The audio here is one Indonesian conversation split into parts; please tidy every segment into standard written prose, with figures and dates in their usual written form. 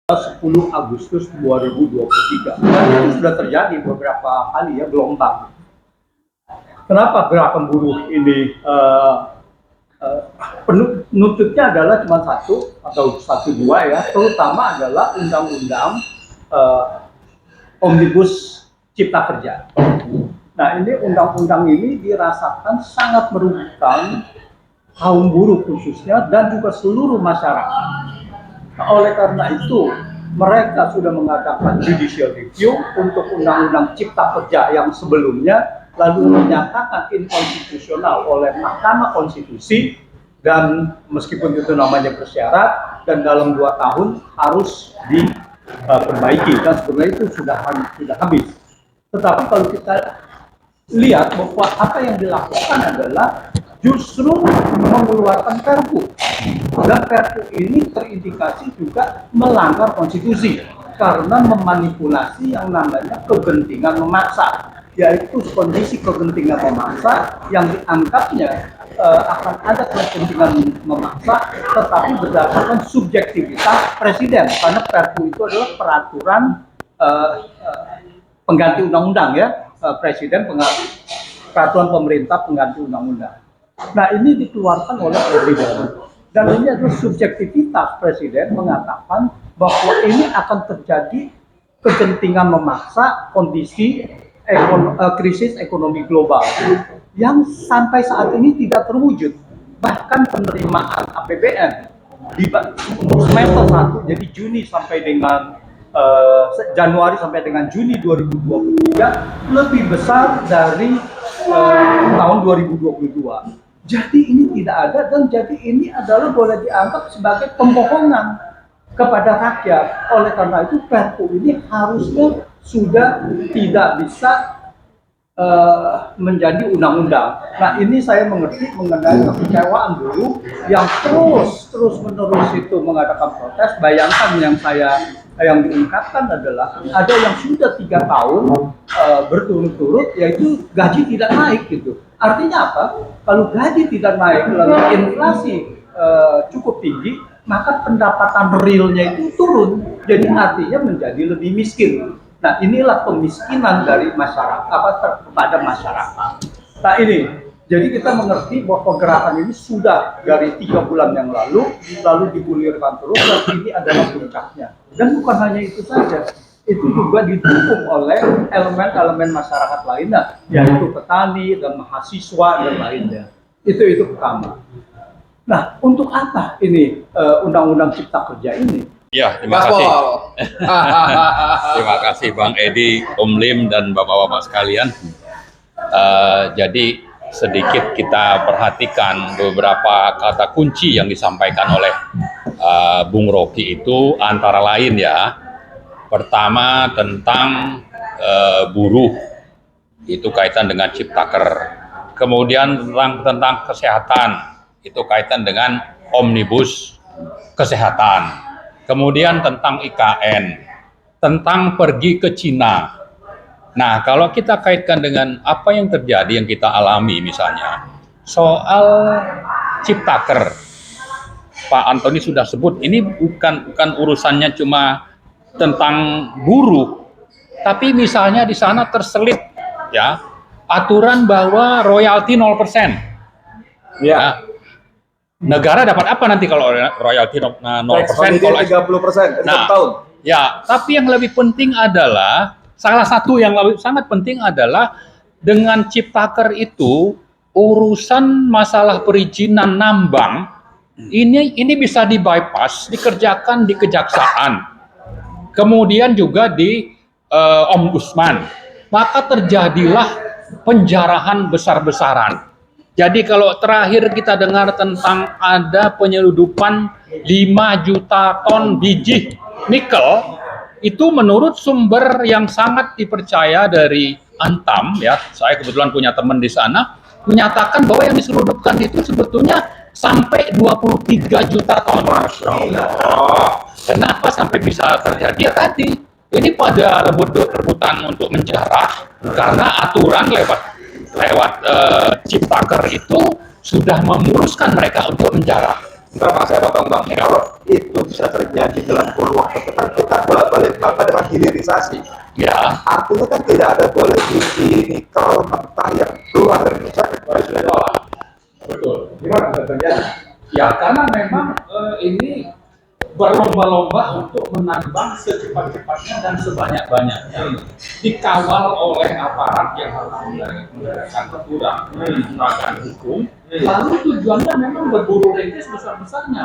10 Agustus 2023. Dan itu sudah terjadi beberapa kali ya gelombang. Kenapa gerakan buruh ini penuntutnya adalah cuma satu atau dua ya, terutama adalah undang-undang Omnibus Cipta Kerja. Nah, ini undang-undang ini dirasakan sangat merugikan kaum buruh khususnya dan juga seluruh masyarakat. Nah, oleh karena itu, mereka sudah mengadakan judicial review untuk undang-undang Cipta Kerja yang sebelumnya, lalu dinyatakan inkonstitusional oleh Mahkamah Konstitusi, dan meskipun itu namanya bersyarat dan dalam 2 tahun harus diperbaiki, dan sebenarnya itu sudah habis. Tetapi kalau kita lihat bahwa apa yang dilakukan adalah justru mengeluarkan Perpu, dan Perpu ini terindikasi juga melanggar konstitusi karena memanipulasi yang namanya kegentingan memaksa, yaitu kondisi kegentingan memaksa yang dianggapnya akan ada kegentingan memaksa tetapi berdasarkan subjektivitas presiden, karena Perpu itu adalah peraturan pengganti undang-undang ya, presiden peraturan pemerintah pengganti undang-undang. Nah, ini dikeluarkan oleh presiden, dan ini adalah subjektivitas presiden mengatakan bahwa ini akan terjadi kegentingan memaksa kondisi krisis ekonomi global yang sampai saat ini tidak terwujud. Bahkan penerimaan APBN untuk semester 1, jadi Juni sampai dengan Januari sampai dengan Juni 2023 lebih besar dari tahun 2022. Jadi ini tidak ada, dan jadi ini adalah boleh dianggap sebagai pembohongan kepada rakyat. Oleh karena itu Perpu ini harusnya sudah tidak bisa menjadi undang-undang. Nah, ini saya mengerti mengenai kekecewaan buruh yang terus menerus itu mengadakan protes. Bayangkan yang diungkapkan adalah ada yang sudah 3 tahun berturut-turut, yaitu gaji tidak naik gitu. Artinya apa? Kalau gaji tidak naik lalu inflasi cukup tinggi, maka pendapatan realnya itu turun. Jadi artinya menjadi lebih miskin. Nah, inilah pemiskinan dari masyarakat kepada masyarakat. Nah, ini jadi kita mengerti bahwa gerakan ini sudah dari 3 bulan yang lalu digulirkan terus, dan ini adalah puncaknya. Dan bukan hanya itu saja, itu juga didukung oleh elemen-elemen masyarakat lainnya, yaitu petani dan mahasiswa dan lainnya. Itu pertama. Nah, untuk apa ini Undang-Undang Cipta Kerja ini? Ya, terima kasih. Terima kasih Bang Edi, Om Lim, dan Bapak-Bapak sekalian. Jadi sedikit kita perhatikan beberapa kata kunci yang disampaikan oleh Bung Rocky itu, antara lain ya. Pertama tentang buruh, itu kaitan dengan Ciptaker. Kemudian tentang kesehatan, itu kaitan dengan Omnibus Kesehatan. Kemudian tentang IKN, tentang pergi ke Cina. Nah, kalau kita kaitkan dengan apa yang terjadi, yang kita alami misalnya, soal Ciptaker, Pak Antoni sudah sebut, ini bukan urusannya cuma tentang buruh, tapi misalnya di sana terselip ya aturan bahwa royalti 0%. Ya. Negara dapat apa nanti kalau royalti 0%? Kalau 30% nah, tahun. Ya, tapi yang lebih penting adalah, salah satu yang sangat penting adalah dengan Ciptaker itu urusan masalah perizinan nambang ini bisa di bypass, dikerjakan di kejaksaan, kemudian juga di ombudsman, maka terjadilah penjarahan besar-besaran. Jadi kalau terakhir kita dengar tentang ada penyeludupan 5 juta ton biji nikel, itu menurut sumber yang sangat dipercaya dari Antam ya, saya kebetulan punya teman di sana, menyatakan bahwa yang diseludupkan itu sebetulnya sampai 23 juta ton. Masya Allah. Kenapa sampai bisa terjadi? Ya tadi, ini pada rebutan untuk menjarah, karena aturan lewat Ciptaker itu sudah memuruskan mereka untuk menjarah. Termasuk saya potong bang, kalau itu bisa terjadi dalam kurun waktu depan, kita bolak-balik pada hilirisasi. Ya, Artinya kan tidak ada boleh biji nikel mentah yang keluar dari Indonesia kecuali sudah diolah. Betul. Gimana bisa terjadi? ya karena memang ini berlomba-lomba untuk menambang secepat-cepatnya dan sebanyak-banyaknya, dikawal oleh aparat yang harus menggunakan aturan, penegakan hukum. Lalu tujuannya memang berburu rente besar-besarnya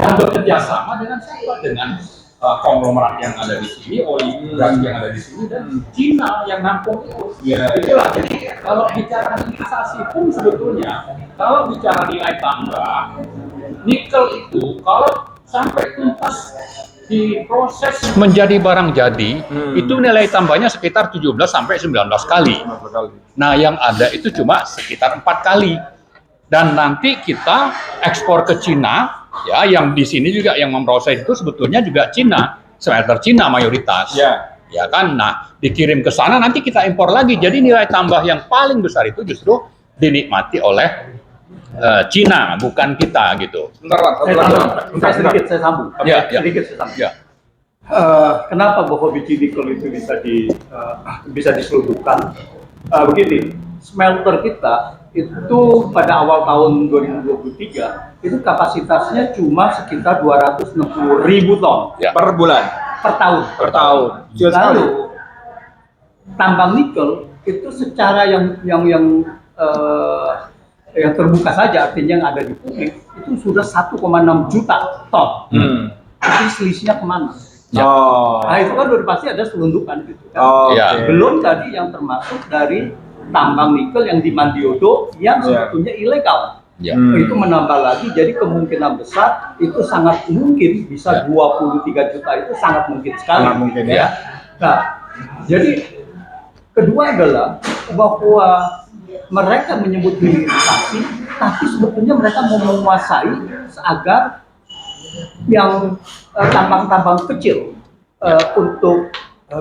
dan bekerja sama dengan siapa? Dengan konglomerat yang ada di sini, oligarki yang ada di sini, dan Cina yang nampung itu. Itulah. Jadi kalau bicara hilirisasi pun sebetulnya, kalau bicara nilai tambah, nikel itu kalau sampai tuntas diproses menjadi barang jadi, itu nilai tambahnya sekitar 17 sampai 19 kali. Nah, yang ada itu cuma sekitar 4 kali. Dan nanti kita ekspor ke Cina, ya, yang di sini juga yang memproses itu sebetulnya juga Cina, smelter Cina mayoritas. Ya kan? Nah, dikirim ke sana nanti kita impor lagi. Jadi nilai tambah yang paling besar itu justru dinikmati oleh Cina, bukan kita gitu. Saya sedikit saya sambung. Ya, ya. Sedikit saya sambung. Ya. Kenapa bahwa biji nikel itu bisa diselundupkan? Begini, smelter kita itu pada awal tahun 2023 itu kapasitasnya cuma sekitar 260.000 ton Ya. Per bulan, per tahun. per tahun. Lalu tambang nikel itu secara yang terbuka saja, artinya yang ada di publik itu sudah 1,6 juta ton. Itu selisihnya kemana? Ya. Nah itu kan udah pasti ada selundupan gitu kan. Ya. Oke. Belum tadi yang termasuk dari tambang nikel yang di Mandiodo yang sebetulnya ilegal. Ya. Itu menambah lagi, jadi kemungkinan besar itu sangat mungkin bisa 23 juta, itu sangat mungkin sekali. Sangat mungkin, ya. Nah, jadi kedua adalah bahwa mereka menyebut hilirisasi, tapi sebetulnya mereka mau menguasai agar yang tambang-tambang kecil untuk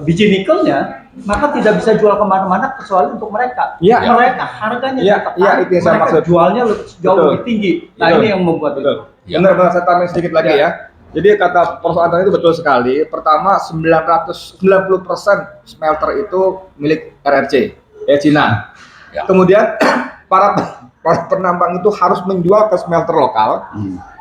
biji nikelnya, maka tidak bisa jual kemana-mana kecuali untuk mereka. Ya. Mereka harganya Ya, tetap ya, itu yang saya mereka maksud. jualnya jauh Betul. lebih tinggi. Nah Betul. ini yang membuat Betul. itu. Benar-benar saya tambahin sedikit lagi Ya. ya. Jadi kata persoalan tadi itu betul sekali. Pertama, 90% smelter itu milik RRC, ya Cina. Ya. Kemudian para penambang itu harus menjual ke smelter lokal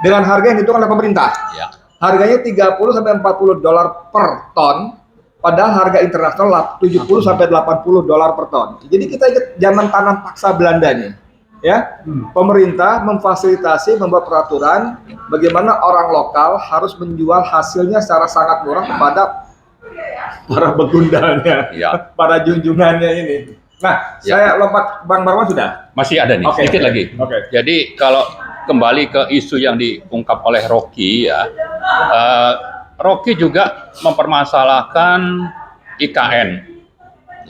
dengan harga yang dihitung oleh pemerintah. Ya. Harganya 30 sampai 40 dolar per ton, padahal harga internasional 70 sampai 80 dolar per ton. Jadi kita ingat zaman tanam paksa Belanda nih. Ya, pemerintah memfasilitasi, membuat peraturan bagaimana orang lokal harus menjual hasilnya secara sangat murah kepada para begundalnya, Ya. para junjungannya ini. Nah, Ya. saya lompat, Bang Marwan sudah. Masih ada nih, Oke. sedikit lagi. Oke. Jadi kalau kembali ke isu yang diungkap oleh Rocky ya, Rocky juga mempermasalahkan IKN.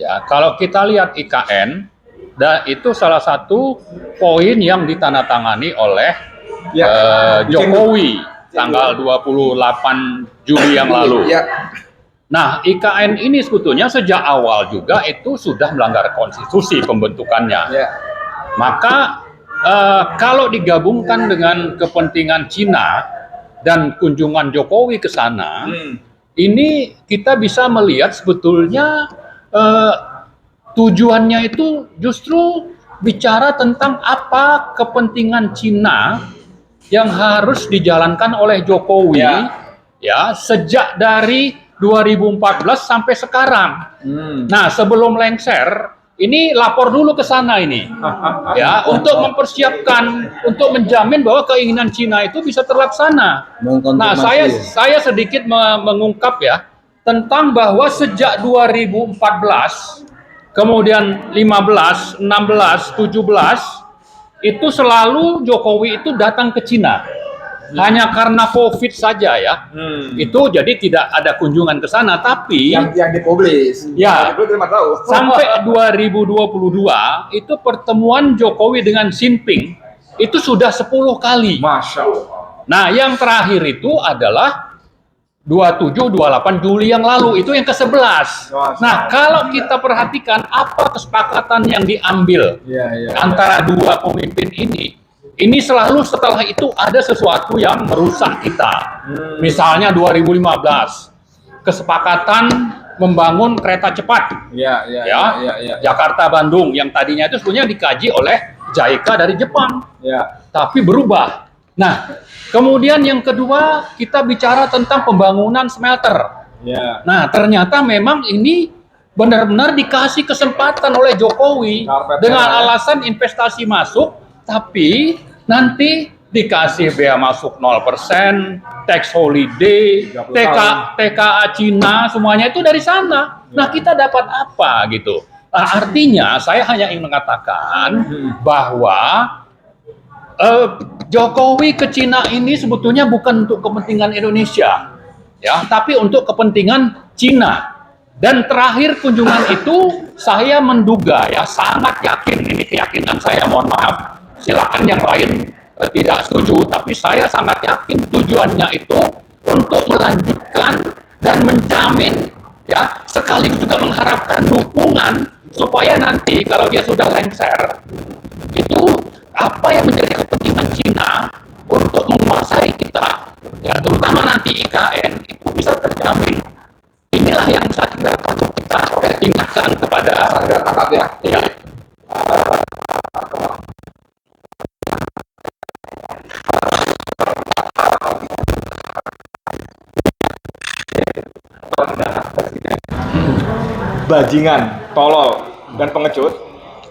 Ya, kalau kita lihat IKN, dan itu salah satu poin yang ditandatangani oleh Jokowi tanggal 28 Juli yang lalu. Ya. Nah, IKN ini sebetulnya sejak awal juga itu sudah melanggar konstitusi pembentukannya. Ya. Maka kalau digabungkan dengan kepentingan Cina dan kunjungan Jokowi ke sana, ini kita bisa melihat sebetulnya tujuannya itu justru bicara tentang apa kepentingan Cina yang harus dijalankan oleh Jokowi ya sejak dari 2014 sampai sekarang. Nah, sebelum lengser ini lapor dulu ke sana ini, ya, untuk mempersiapkan, untuk menjamin bahwa keinginan Cina itu bisa terlaksana. Nah, saya sedikit mengungkap ya tentang bahwa sejak 2014, kemudian 15, 16, 17 itu selalu Jokowi itu datang ke Cina. Hanya karena COVID saja ya, itu jadi tidak ada kunjungan ke sana. Tapi yang dipublis, ya, tahu. sampai 2022 itu pertemuan Jokowi dengan Xi Jinping itu sudah 10 kali. Masya Allah. Nah, yang terakhir itu adalah 27-28 Juli yang lalu, itu yang ke-11. Nah, kalau kita perhatikan apa kesepakatan yang diambil antara dua pemimpin ini, ini selalu setelah itu ada sesuatu yang merusak kita. Misalnya 2015, kesepakatan membangun kereta cepat. Ya. Jakarta-Bandung yang tadinya itu sebenarnya dikaji oleh JICA dari Jepang. Ya. Tapi berubah. Nah, kemudian yang kedua kita bicara tentang pembangunan smelter. Ya. Nah, ternyata memang ini benar-benar dikasih kesempatan oleh Jokowi Karpet dengan merah. alasan investasi masuk, tapi nanti dikasih bea masuk 0%, tax holiday, 30 TKA Cina, semuanya itu dari sana. Nah, kita dapat apa gitu? Nah, artinya saya hanya ingin mengatakan bahwa Jokowi ke Cina ini sebetulnya bukan untuk kepentingan Indonesia, ya, tapi untuk kepentingan Cina. Dan terakhir kunjungan itu saya menduga, ya, sangat yakin, ini keyakinan saya, mohon maaf, silakan yang lain tidak setuju, tapi saya sangat yakin tujuannya itu untuk melanjutkan dan menjamin, ya, sekaligus juga mengharapkan dukungan supaya nanti kalau dia sudah lengser, itu apa yang menjadi kepentingan Cina untuk menguasai kita, ya, terutama nanti IKN itu bisa terjamin. Inilah yang saya kira perlu kita ingatkan kepada masyarakat, ya. Bajingan, tolol, dan pengecut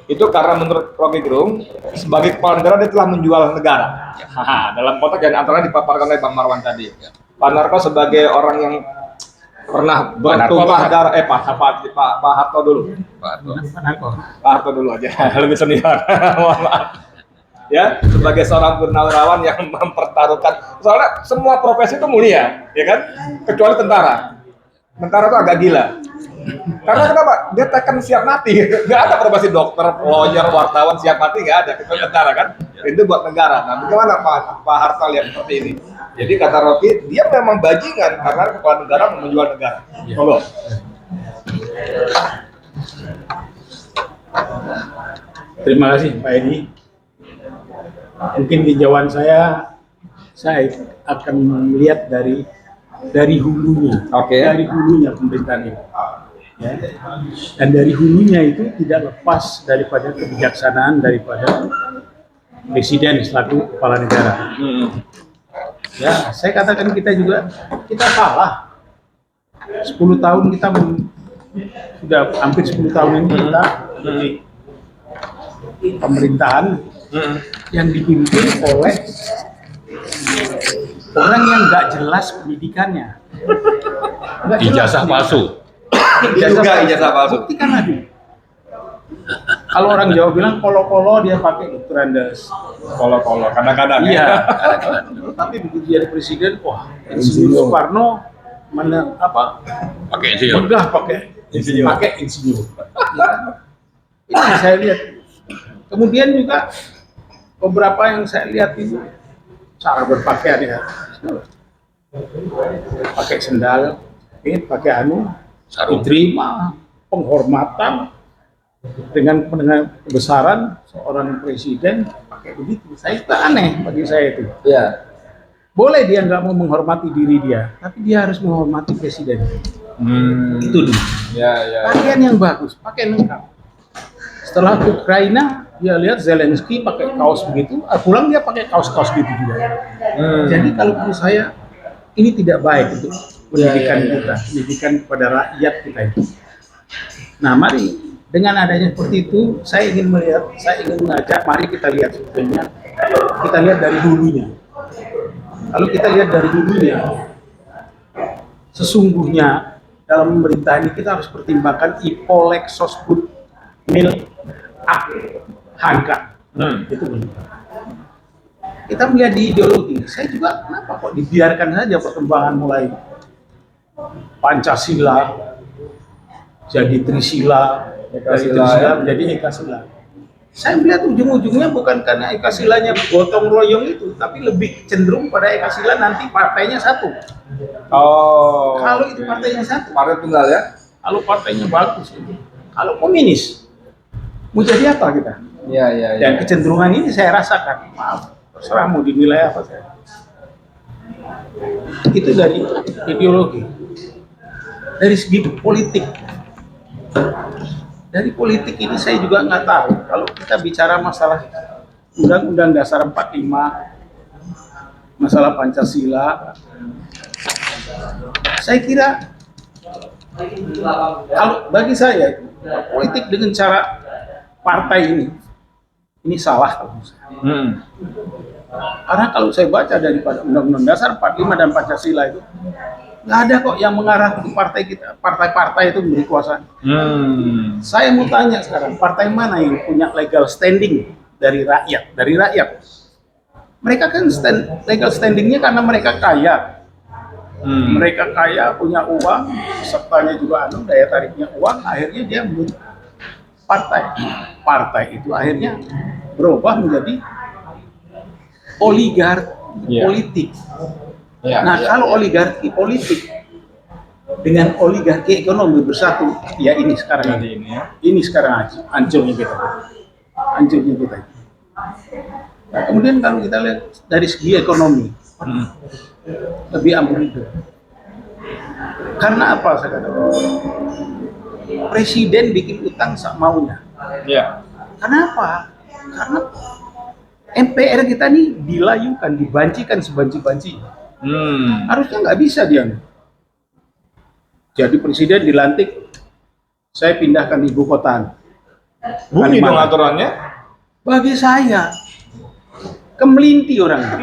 itu karena menurut Rocky Gerung sebagai kepala negara dia telah menjual negara. Dalam konteks yang antara dipaparkan oleh Bang Marwan tadi. Pak Narko sebagai orang yang pernah bertumpah darah, Pak Harto dulu. Pak Harto dulu aja, lebih senior. Mohon maaf. Ya, sebagai seorang purnawirawan yang mempertaruhkan, soalnya semua profesi itu mulia, ya kan? Kecuali tentara. Tentara itu agak gila. Karena kenapa? Dia tekan siap mati. Nggak ada profesi dokter, lawyer, wartawan siap mati, nggak ada. Kecuali tentara kan? Itu buat negara. Nah, bagaimana Pak Harto lihat seperti ini? Jadi kata Rocky, dia memang bajingan karena kepala negara mau menjual negara. Tolong. Terima kasih Pak Edi. Mungkin tinjauan saya akan melihat dari hulunya, Oke. dari hulunya pemerintahan ini. Ya. Dan dari hulunya itu tidak lepas daripada kebijaksanaan daripada presiden selaku kepala negara. Ya, saya katakan kita salah. 10 tahun kita sudah hampir 10 tahun ini kita di pemerintahan yang dipimpin oleh orang yang nggak jelas pendidikannya. Nggak jelas Ijazah palsu. Ijazah palsu. Buktikan lagi. Kalau orang Jawa bilang kolo-kolo, dia pakai Dokterandes. Kolo-kolo, kadang-kadang. Iya. Ya. Tapi begitu jadi presiden, wah, Insinyur Soekarno Pakai insinyur. megah pakai insinyur. Ya. Ini saya lihat. Kemudian juga beberapa yang saya lihat itu cara berpakaian, ya. Pakai sendal, pakai Sarung. diterima penghormatan dengan kebesaran seorang presiden pakai begitu. Saya itu aneh bagi saya itu. Iya. Boleh dia nggak mau menghormati diri dia, tapi dia harus menghormati presiden. Itu dulu. Ya. Pakaian yang bagus, pakai lengkap. Setelah ke Ukraina, dia lihat Zelensky pakai kaos begitu, pulang dia pakai kaos-kaos gitu juga. Jadi kalau menurut saya ini tidak baik untuk pendidikan kita, pendidikan kepada rakyat kita itu. Nah, mari dengan adanya seperti itu, saya ingin mengajak, mari kita lihat sebetulnya, kita lihat dari hulunya. Kalau kita lihat dari hulunya, sesungguhnya dalam pemerintahan ini kita harus pertimbangkan Ipolek Sosbud Mil Hangka. Itu benar. Kita melihat di ideologi, saya juga kenapa kok dibiarkan saja perkembangan mulai Pancasila jadi Trisila, dari Trisila menjadi Ekasila. Saya melihat ujung-ujungnya bukan karena Ekasilanya gotong royong itu, tapi lebih cenderung pada Ekasila nanti partainya satu. Oh. Kalau itu partainya satu, Partai tunggal ya? kalau partainya bagus, kalau komunis, mau jadi apa kita? Iya. Dan kecenderungan ini saya rasakan, maaf, terserah mau dinilai apa saya. Itu dari ideologi. Dari segi politik, dari politik ini saya juga nggak tahu. Kalau kita bicara masalah Undang-Undang Dasar 45, masalah Pancasila, saya kira kalau bagi saya politik dengan cara partai ini salah kalau menurut saya. Karena kalau saya baca daripada Undang-Undang Dasar 45 dan Pancasila itu nggak ada kok yang mengarah ke partai kita, partai-partai itu memberi kuasa. Saya mau tanya sekarang, partai mana yang punya legal standing dari rakyat? Dari rakyat. Mereka kan legal standingnya karena mereka kaya. Mereka kaya, punya uang, sertanya juga daya tariknya uang, akhirnya dia membuat partai. Partai itu akhirnya berubah menjadi oligarki politik. Nah, kalau oligarki politik dengan oligarki ekonomi bersatu, ya ini sekarang ini sekarang hancurnya kita. Nah, kemudian kalau kita lihat dari segi ekonomi, lebih amburadul. Karena apa saya katakan? Presiden bikin utang sak maunya. Kenapa? Karena MPR kita nih dilayukan, dibancikan sebanci-banci. Harusnya nggak bisa dia. Jadi presiden dilantik, saya pindahkan ibu kota. Bunyi dong aturannya. Bagi saya, kemelinti orang.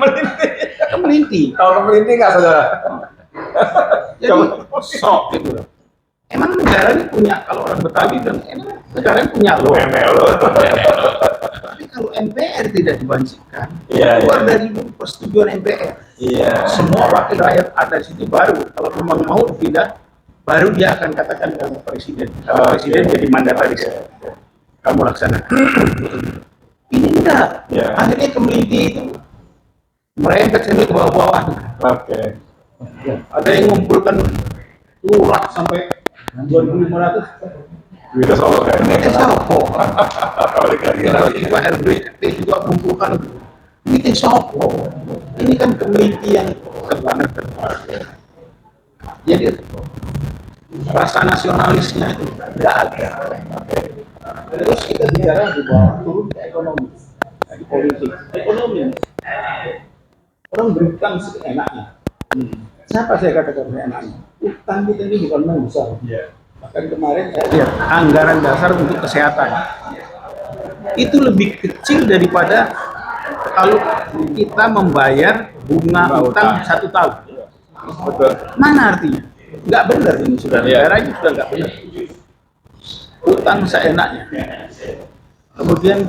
Kemelinti. Tahu kemelinti nggak, saudara? Jadi sok gitu. Emang negara ini punya, kalau orang Betawi bilang, emang negara ini punya lo. Tapi kalau MPR tidak dibancikan, keluar dari persetujuan MPR, semua wakil rakyat ada di situ baru. Kalau memang mau pindah, baru dia akan katakan kamu presiden. Kalau presiden jadi mandataris, kamu laksanakan. Ini enggak. Akhirnya kemelinti itu merembet sampai ke bawah-bawah. Ada yang ngumpulkan lurah sampai 2.500. Kita solo kan? Kita sopo. Juga RBP juga kumpulkan. Ini sopo. Ini kan kemelinti yang banget. Jadi rasa nasionalisnya itu tidak ada. Terus kita bicara di bawah, turun ke ekonomi, di politik. Ekonomi orang berutang seenaknya. Siapa saya katakan seenaknya? Utang kita ini bukan main besar. Bahkan kemarin saya lihat anggaran dasar untuk kesehatan itu lebih kecil daripada kalau kita membayar bunga utang 1 tahun. Mana artinya? Nggak benar ini, sudah negaranya sudah nggak benar. Utang seenaknya. Kemudian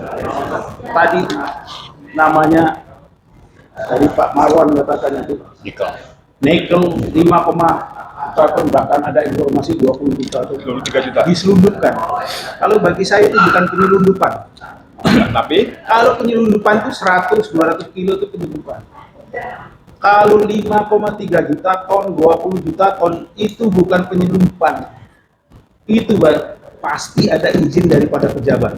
tadi namanya dari Pak Marwan katakan itu nikel 5, bahkan ada informasi 20 juta atau 23 juta. diselundupkan. Kalau bagi saya itu bukan penyelundupan. Tapi Kalau penyelundupan itu 100-200 kilo itu penyelundupan. Kalau 5,3 juta ton, 20 juta ton itu bukan penyelundupan. Itu pasti ada izin daripada pejabat.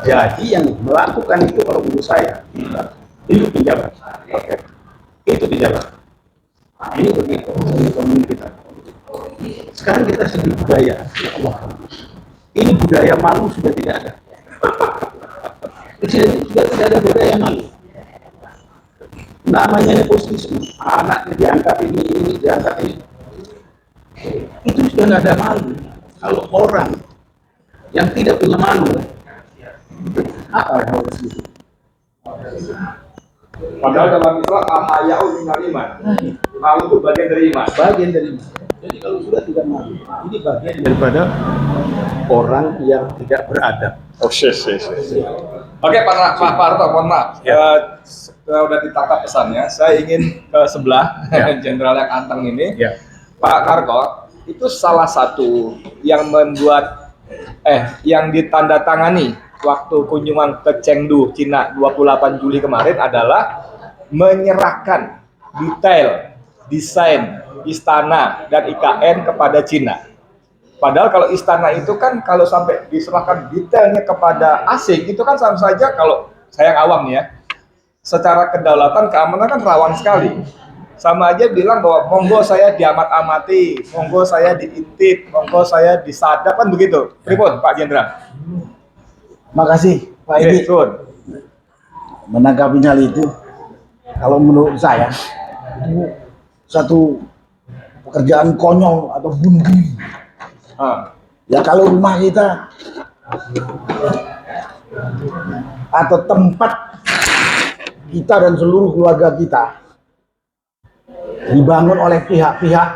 Jadi yang melakukan itu kalau menurut saya itu pejabat. Itu pejabat. Ini begitu ekonomi kita. Sekarang kita sedih budaya. Ya Allah. Ini budaya malu sudah tidak ada. Sudah tidak ada budaya malu. Namanya nepotisme, anaknya diangkat ini diangkat ini. Itu sudah nggak ada malu. Kalau orang yang tidak punya malu, apa yang harus itu? padahal dalam Islam al-haya'u minal iman. Malu itu bagian dari iman. Bagian dari malu. Jadi kalau sudah tidak malu, ini bagian daripada orang yang tidak beradab. Oke, Pak Harto, mohon maaf. Sudah ditangkap pesannya. Saya ingin ke sebelah Jenderal yang anteng ini. Pak Harto, itu salah satu yang membuat yang ditandatangani waktu kunjungan ke Chengdu, Cina 28 Juli kemarin adalah menyerahkan detail desain istana dan IKN kepada Cina. Padahal kalau istana itu kan kalau sampai diserahkan detailnya kepada asing itu kan sama saja, kalau saya yang awam nih ya, secara kedaulatan keamanan kan rawan sekali. Sama aja bilang bahwa monggo saya diamat-amati, monggo saya diintip, monggo saya disadap, kan begitu. Pripun Pak Jenderal? Makasih Pak Edi menanggapi hal itu. Kalau menurut saya itu satu pekerjaan konyol atau bunuh diri. Ya kalau rumah kita atau tempat kita dan seluruh keluarga kita dibangun oleh pihak-pihak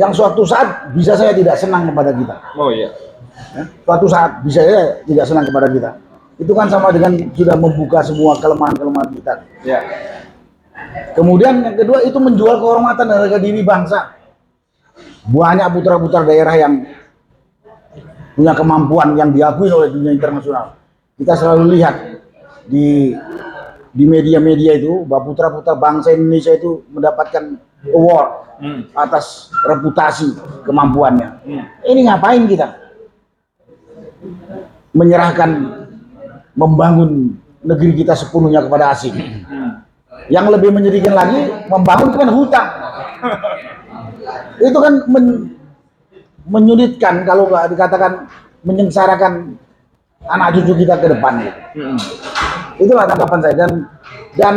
yang suatu saat bisa saya tidak senang kepada kita. Oh iya. Suatu saat bisa saya tidak senang kepada kita. Itu kan sama dengan sudah membuka semua kelemahan-kelemahan kita. Ya. Kemudian yang kedua itu menjual kehormatan dan harga diri bangsa. Banyak putra-putra daerah yang punya kemampuan yang diakui oleh dunia internasional. Kita selalu lihat di media-media itu bahwa putra-putra bangsa Indonesia itu mendapatkan award atas reputasi kemampuannya. Ini ngapain kita? Menyerahkan, membangun negeri kita sepenuhnya kepada asing. Yang lebih menyedihkan lagi, membangun dengan hutang. Itu kan menyulitkan, kalau nggak dikatakan menyengsarakan anak cucu kita ke depan. Gitu. Itulah tanggapan saya. Dan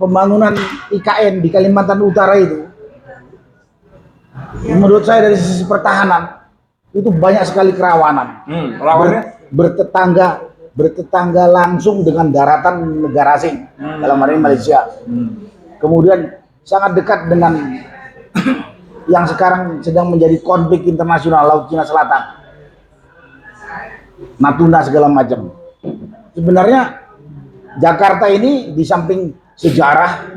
pembangunan IKN di Kalimantan Utara itu, menurut saya dari sisi pertahanan itu banyak sekali kerawanan. Bertetangga langsung dengan daratan negara asing, dalam hal ini Malaysia. Kemudian sangat dekat dengan yang sekarang sedang menjadi konflik internasional, Laut Cina Selatan, Natuna segala macam. Sebenarnya Jakarta ini di samping sejarah,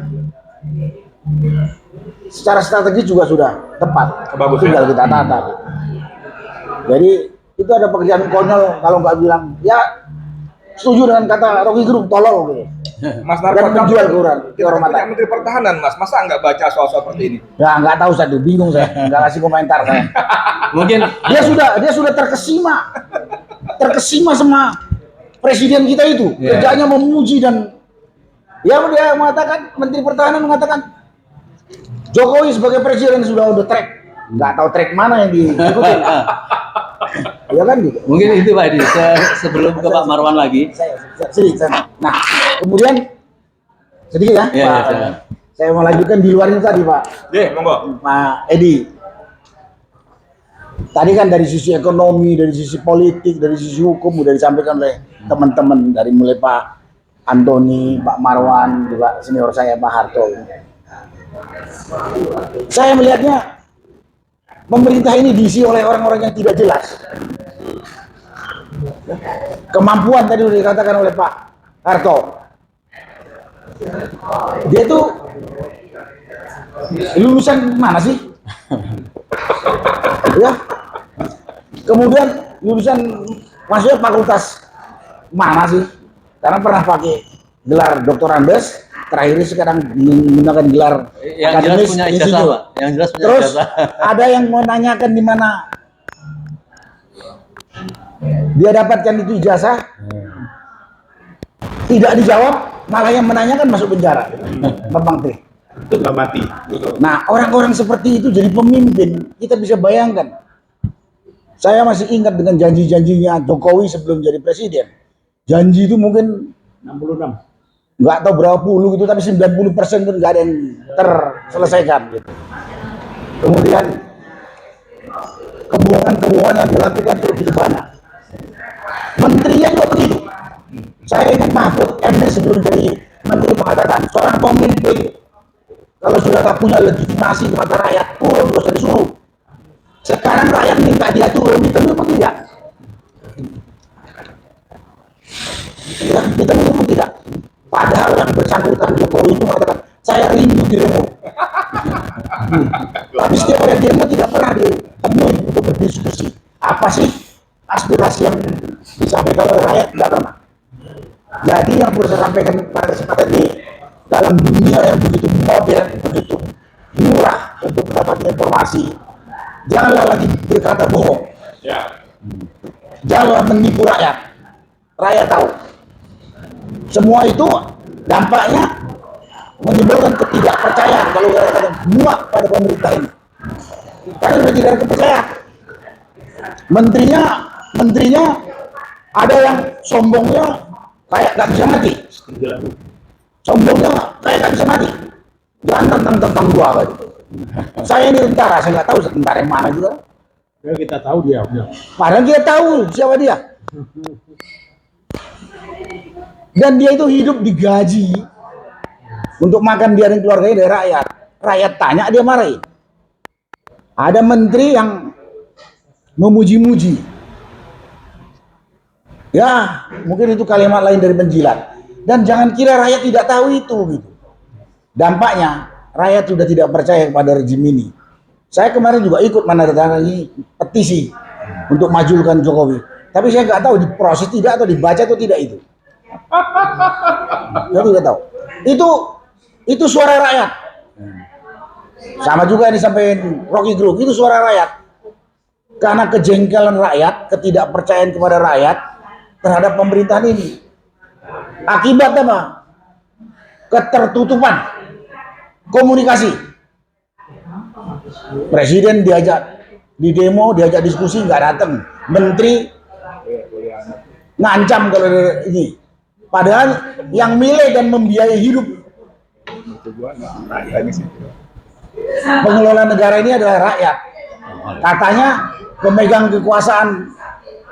secara strategis juga sudah tepat. Tinggal kita tata. Jadi itu ada pekerjaan konyol kalau nggak bilang ya setuju dengan kata Rocky Gerung, tolol gitu. Mas Dan Narko menjual kita kehormatan. punya Menteri Pertahanan, Mas. Masa nggak baca soal-soal seperti ini? Ya nggak tahu saya, bingung saya, nggak kasih komentar saya. Mungkin Dia sudah terkesima sama presiden kita itu. Kerjanya memuji dan ya dia mengatakan, Menteri Pertahanan mengatakan Jokowi sebagai presiden sudah on the track. Nggak tahu track mana yang diikutin. Ya kan gitu. mungkin itu Pak Edi. Sebelum ke Pak Marwan lagi. Sedikit. Nah, kemudian sedikit ya, Ya, Pak. ya. Saya mau lanjutkan di luar ini tadi, Pak. Monggo. Pak Edi. Tadi kan dari sisi ekonomi, dari sisi politik, dari sisi hukum sudah disampaikan oleh teman-teman, dari mulai Pak Antoni, Pak Marwan, juga senior saya Pak Harto. Saya melihatnya pemerintah ini diisi oleh orang-orang yang tidak jelas. Kemampuan tadi sudah dikatakan oleh Pak Harto. Dia itu lulusan mana sih? Ya. Kemudian lulusan maksudnya fakultas mana sih? Karena pernah pakai gelar Dr. Andes, terakhir ini sekarang menggunakan gelar Yang jelas akademis punya ijazah, institut. Pak. Yang jelas punya Terus ijazah. ada yang mau nanyakan di mana dia dapatkan itu ijazah, tidak dijawab, malah yang menanyakan masuk penjara. Bambang Teh. mati. Nah, orang-orang seperti itu jadi pemimpin, kita bisa bayangkan. Saya masih ingat dengan janji-janjinya Jokowi sebelum jadi presiden. Janji itu mungkin 66. nggak tahu berapa puluh gitu, tapi 90% pun nggak ada yang terselesaikan gitu. Kemudian kebohongan-kebohongan yang dilakukan itu banyak. Menterinya juga begitu. Saya ingat Mahfud MD sebelum jadi menteri mengatakan seorang pemimpin kalau sudah tak punya legitimasi kepada rakyat, turun terus disuruh. Sekarang rakyat minta dia turun, ditemui pun tidak. Ya, ditemui pun tidak. Padahal yang bersangkutan Jokowi itu mengatakan, saya rindu di demo. Tapi setiap ada demo tidak pernah ditemui untuk berdiskusi. Apa sih aspirasi yang disampaikan oleh rakyat? Tidak pernah. Jadi yang perlu saya sampaikan pada kesempatan ini, dalam dunia yang begitu modern, begitu murah untuk mendapatkan informasi, janganlah lagi berkata bohong. Janganlah menipu rakyat. Rakyat tahu. Semua itu Dampaknya menimbulkan ketidakpercayaan kalau kadang-kadang muak pada pemerintah ini. Karena sudah tidak ada kepercayaan. Menterinya ada yang sombongnya kayak nggak bisa mati. Sombongnya kayak nggak bisa mati. Jangan tentang gua apa itu. Saya ini tentara, saya nggak tahu tentara yang mana juga. Ya, kita tahu dia. Padahal dia tahu siapa dia. Dan dia itu hidup digaji untuk makan dia dan keluarganya dari rakyat. Rakyat tanya, dia marahin. Ada menteri yang memuji-muji. Ya, mungkin itu kalimat lain dari penjilat. Dan jangan kira rakyat tidak tahu itu gitu. Dampaknya rakyat sudah tidak percaya kepada rezim ini. Saya kemarin juga ikut menandatangani petisi untuk majukan Jokowi. Tapi saya nggak tahu diproses tidak atau dibaca atau tidak itu. Saya tidak tahu. Itu suara rakyat. Sama juga yang disampaikan Rocky Gerung, itu suara rakyat. Karena kejengkelan rakyat, ketidakpercayaan kepada rakyat terhadap pemerintahan ini. Akibat apa? Ketertutupan komunikasi. Presiden diajak di demo, diajak diskusi, nggak datang. Menteri ngancam kalau ini. Padahal yang milih dan membiayai hidup pengelola negara ini adalah rakyat. Katanya pemegang kekuasaan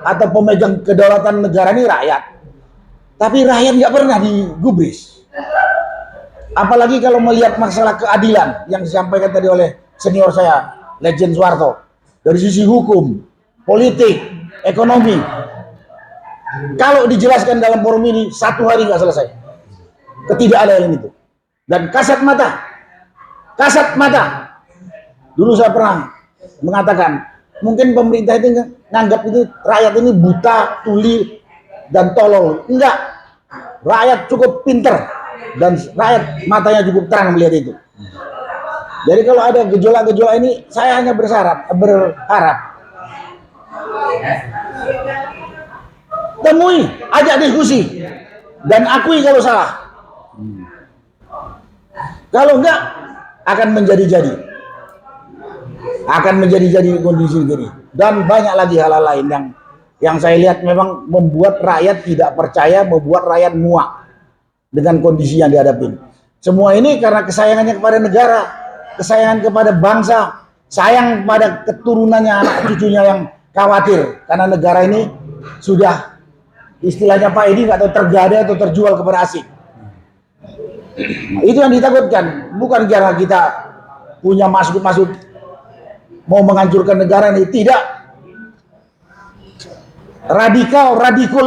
atau pemegang kedaulatan negara ini rakyat. Tapi rakyat nggak pernah digubris. Apalagi kalau melihat masalah keadilan yang disampaikan tadi oleh senior saya, Legend Soeharto. Dari sisi hukum, politik, ekonomi. Kalau dijelaskan dalam forum ini, 1 hari nggak selesai. Ketidakadilan itu. Dan kasat mata. Dulu saya pernah mengatakan, mungkin pemerintah itu nganggap itu rakyat ini buta, tuli, dan tolol. Enggak. Rakyat cukup pinter. Dan rakyat matanya cukup terang melihat itu. Jadi kalau ada gejolak-gejolak ini, saya hanya berharap temui, ajak diskusi, dan akui kalau salah. Kalau enggak, akan menjadi kondisi begini. Dan banyak lagi hal-hal lain yang saya lihat memang membuat rakyat tidak percaya, membuat rakyat muak dengan kondisi yang dihadapin. Semua ini karena kesayangannya kepada negara, kesayangan kepada bangsa, sayang pada keturunannya, anak cucunya yang khawatir karena negara ini sudah istilahnya Pak Edi nggak tahu tergadai atau terjual kepada asing. Nah, itu yang ditakutkan, bukan karena kita punya maksud mau menghancurkan negara ini, tidak. Radikal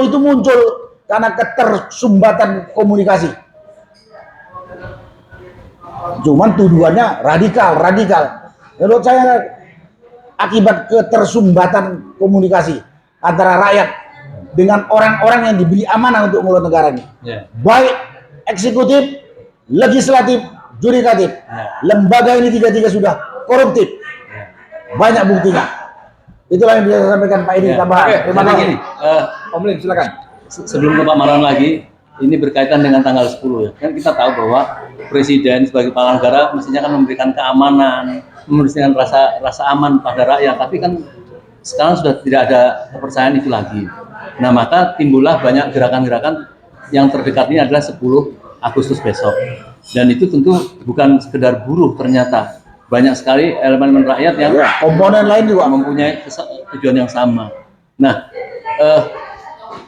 itu muncul karena ketersumbatan komunikasi. Cuman tuduhannya radikal. Menurut saya akibat ketersumbatan komunikasi antara rakyat dengan orang-orang yang diberi amanah untuk mengelola negara ini. Baik eksekutif, legislatif, yudikatif. Lembaga ini tiga-tiga sudah koruptif. Banyak buktinya. Itulah yang bisa saya sampaikan Pak Edi tambahan. Terima kasih. Om Lim, silakan. Sebelum ke Pak Marwan lagi, ini berkaitan dengan tanggal 10 ya. Kan kita tahu bahwa Presiden sebagai kepala negara mestinya kan memberikan keamanan, memberikan rasa aman pada rakyat. Tapi kan sekarang sudah tidak ada kepercayaan itu lagi. Nah, maka timbullah banyak gerakan-gerakan yang terdekat ini adalah 10 Agustus besok. Dan itu tentu bukan sekedar buruh, ternyata banyak sekali elemen rakyat yang komponen lain juga mempunyai tujuan yang sama. Nah,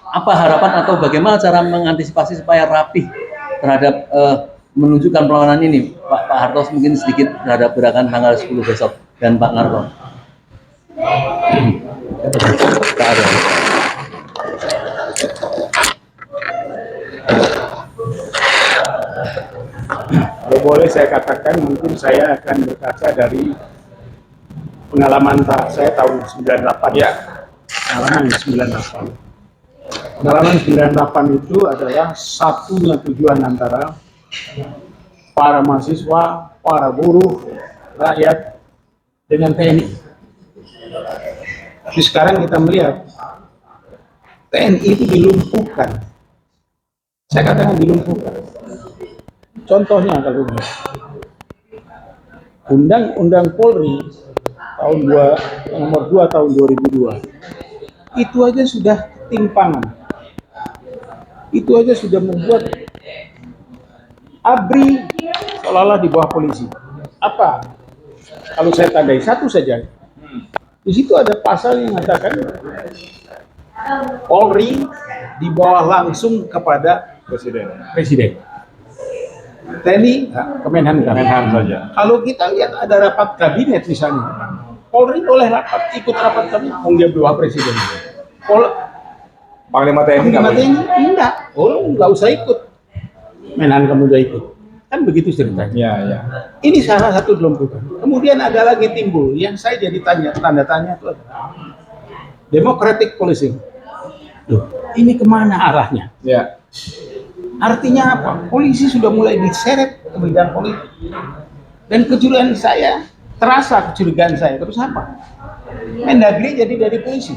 apa harapan atau bagaimana cara mengantisipasi supaya rapih terhadap menunjukkan perlawanan ini, Pak Hartos, mungkin sedikit terhadap gerakan tanggal 10 besok, dan Pak Narto. Kalau boleh saya katakan, mungkin saya akan berkaca dari pengalaman saya tahun 98 ya. Pengalaman 98. Pengalaman 98 itu adalah satunya tujuan antara para mahasiswa, para buruh, rakyat dengan TNI. Tapi sekarang kita melihat TNI itu dilumpuhkan. Saya katakan dilumpuhkan. Contohnya kalau Undang-Undang Polri tahun nomor 2 tahun 2002 itu aja sudah ketimpangan. Itu aja sudah membuat ABRI seolah-olah di bawah polisi. Apa? Kalau saya tandai satu saja. Di situ ada pasal yang mengatakan Polri di bawah langsung kepada Presiden. TNI, Kemenhan saja. Kalau kita lihat ada rapat kabinet misalnya, Polri boleh ikut rapat kabinet, dia bawah Presiden. Panglima TNI nggak boleh. Enggak, nggak usah ikut. Menhan kamu udah ikut. Kan begitu ceritanya. Ya. Ini salah satu kelompokan. Kemudian ada lagi timbul yang saya jadi tanda tanya itu adalah democratic policing. Loh, ini kemana arahnya? Ya. Artinya apa? Polisi sudah mulai diseret ke bidang politik. Dan kecurigaan saya, terasa kecurigaan saya. Terus apa? Mendagri jadi dari polisi.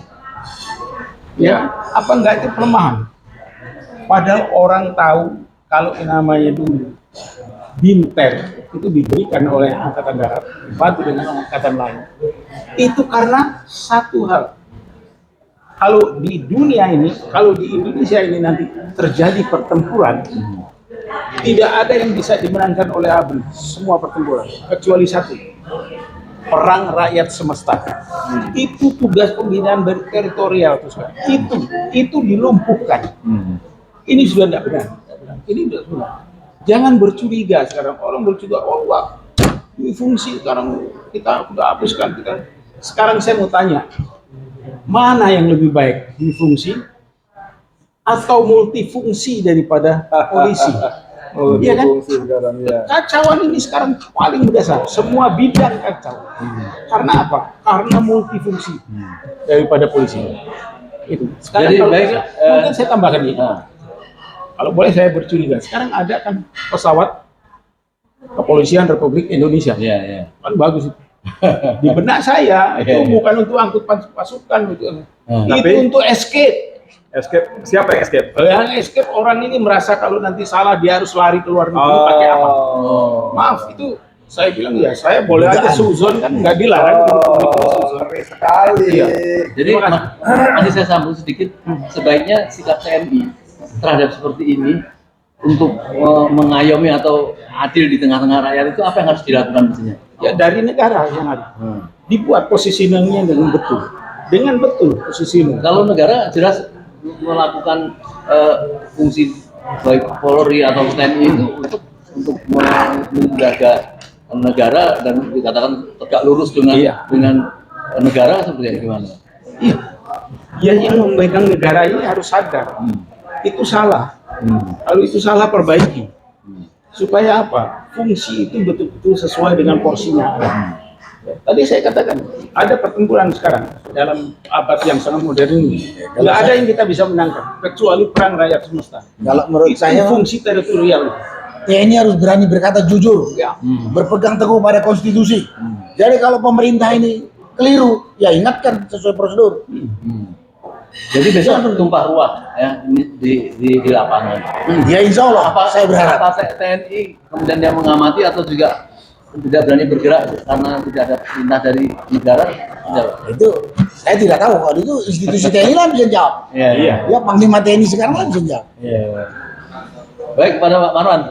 Ya, apa enggak itu pelemahan? Padahal orang tahu kalau namanya dulu Binter itu diberikan oleh Angkatan Darat, dibantu dengan angkatan lain. Itu karena satu hal. Kalau di dunia ini, kalau di Indonesia ini nanti terjadi pertempuran, tidak ada yang bisa dimenangkan oleh ABRI. Semua pertempuran, kecuali satu. Perang rakyat semesta. Itu tugas pembinaan teritorial. Itu dilumpuhkan. Ini sudah tidak benar. Ini tidak benar. Jangan bercuriga sekarang. Orang bercuriga, wah, ini fungsi sekarang kita sudah hapuskan. Sekarang saya mau tanya, mana yang lebih baik, fungsi atau multifungsi daripada polisi? Iya kan? Kacauan ini sekarang paling mendasar, semua bidang kacau. Karena apa? Karena multifungsi daripada polisi. Itu. Sekarang Jadi, kalau baik, mungkin saya tambahkan ini. Kalau boleh saya bercuriga, sekarang ada kan pesawat Kepolisian Republik Indonesia. Ya. Kan bagus itu. Di benak saya itu bukan untuk angkut pasukan gitu. Itu untuk escape. Escape. Siapa yang escape? Yang escape orang ini merasa kalau nanti salah dia harus lari keluar negeri pakai apa? Maaf itu saya bilang ya saya boleh aja suzon kan nggak dilarang. Ngeri sekali. Iya. Jadi tadi saya sambung sedikit, sebaiknya sikap TNI terhadap seperti ini untuk mengayomi atau adil di tengah-tengah rakyat itu apa yang harus dilakukan mestinya? Ya dari negara yang ada. Dibuat positioningnya dengan betul positioning. Kalau negara jelas melakukan fungsi baik Polri atau TNI itu untuk menjaga negara dan dikatakan tegak lurus dengan negara seperti gimana? Iya. Ya yang memegang negara ini harus sadar. Itu salah. Kalau itu salah perbaiki. Supaya apa? Fungsi itu betul-betul sesuai dengan porsinya. Tadi saya katakan ada pertempuran sekarang dalam abad yang sangat modern ini. Nggak ada yang kita bisa menangkan kecuali perang rakyat semesta. Kalau menurut Itu saya fungsi teritorial. TNI harus berani berkata jujur, berpegang teguh pada konstitusi. Jadi kalau pemerintah ini keliru, ya ingatkan sesuai prosedur. Jadi besok tumpah ruah ya di lapangan. Ya insya Allah, saya berharap. Apa TNI kemudian dia mengamati atau juga tidak berani bergerak karena tidak ada perintah dari negara? Tidak. Itu saya tidak tahu. Kalau itu institusi TNI lah bisa jawab. Iya. Ya Panglima TNI sekarang lah bisa jawab. Iya. Baik kepada Pak Marwan.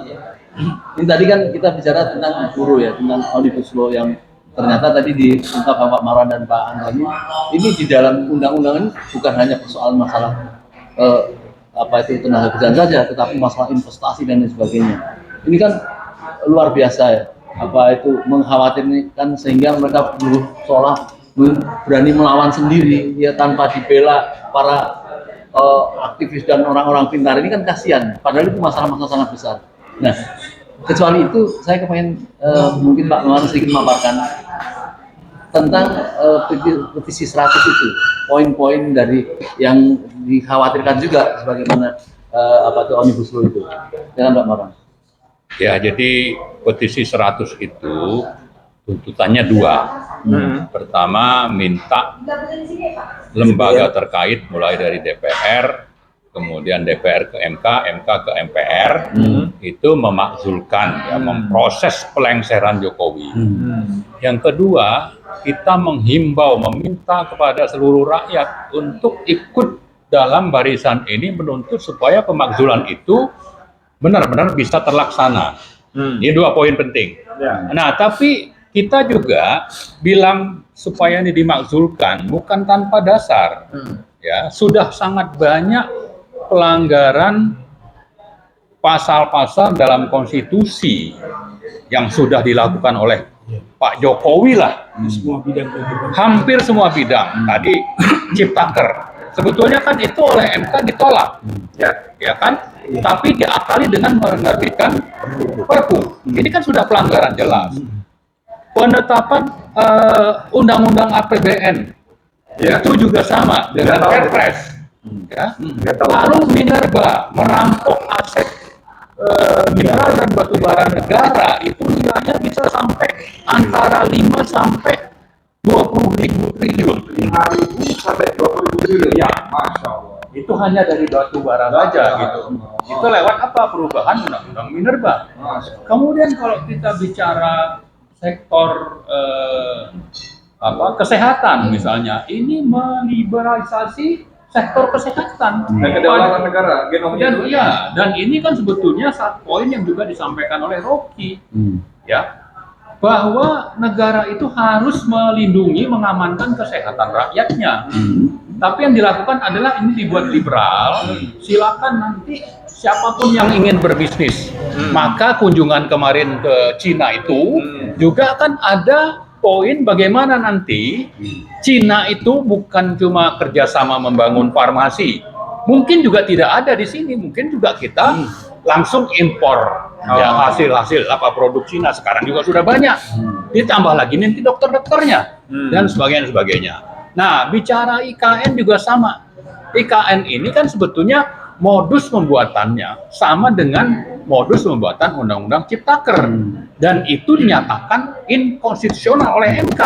Ini tadi kan kita bicara tentang buruh ya, tentang Omnibus Law yang ternyata tadi diungkap Pak Marwan dan Pak Andani. Ini di dalam undang-undang ini bukan hanya persoalan masalah tenaga kerjaan saja, tetapi masalah investasi dan lain sebagainya. Ini kan luar biasa ya. Mengkhawatirkan sehingga mereka seolah berani melawan sendiri ya tanpa dibela para aktivis dan orang-orang pintar ini kan kasihan. Padahal itu masalah-masalah sangat besar. Nah, kecuali itu saya kepengen mungkin Pak Marwan sedikit memaparkan tentang petisi 100 itu, poin-poin dari yang dikhawatirkan juga sebagaimana Omnibus Law itu. Dengan Pak Marwan. Ya, jadi petisi 100 itu tuntutannya dua. Pertama, minta lembaga terkait mulai dari DPR, kemudian DPR ke MK, MK ke MPR, itu memakzulkan, ya, memproses pelengseran Jokowi. Yang kedua, kita menghimbau, meminta kepada seluruh rakyat untuk ikut dalam barisan ini menuntut supaya pemakzulan itu benar-benar bisa terlaksana. Ini 2 poin penting. Nah, tapi kita juga bilang supaya ini dimakzulkan bukan tanpa dasar. Ya, sudah sangat banyak pelanggaran pasal-pasal dalam konstitusi yang sudah dilakukan oleh Pak Jokowi lah. Semua bidang kehidupan. Hampir semua bidang. Tadi Ciptaker. Sebetulnya kan itu oleh MK ditolak. Ya kan? Tapi diakali dengan menerbitkan Perpu. Ini kan sudah pelanggaran jelas. Penetapan undang-undang APBN. Itu juga sama dengan Perpres. Ya. Lalu Minerba merampok aset mineral dan batubara negara itu nilainya bisa sampai antara 5 sampai 20.000 triliun. 5.000 sampai 20.000 triliun. Ya, Masya Allah. itu hanya dari batubara saja gitu. Itu lewat apa? Perubahan undang-undang Minerba. Kemudian kalau kita bicara sektor kesehatan misalnya, ini meliberalisasi sektor kesehatan Dan kedaulatan negara, genomnya dan dan ini kan sebetulnya satu poin yang juga disampaikan oleh Rocky, ya, bahwa negara itu harus melindungi, mengamankan kesehatan rakyatnya. Tapi yang dilakukan adalah ini dibuat liberal, silakan nanti siapapun yang ingin berbisnis. Maka kunjungan kemarin ke Cina itu juga kan ada poin bagaimana nanti Cina itu bukan cuma kerjasama membangun farmasi, mungkin juga tidak ada di sini, mungkin juga kita langsung impor ya hasil-hasil produk Cina sekarang juga sudah banyak, ditambah lagi nanti dokter-dokternya dan sebagainya. Nah, bicara IKN juga sama. IKN ini kan sebetulnya modus pembuatannya sama dengan modus pembuatan Undang-Undang Ciptaker. Dan itu dinyatakan inkonstitusional oleh MK.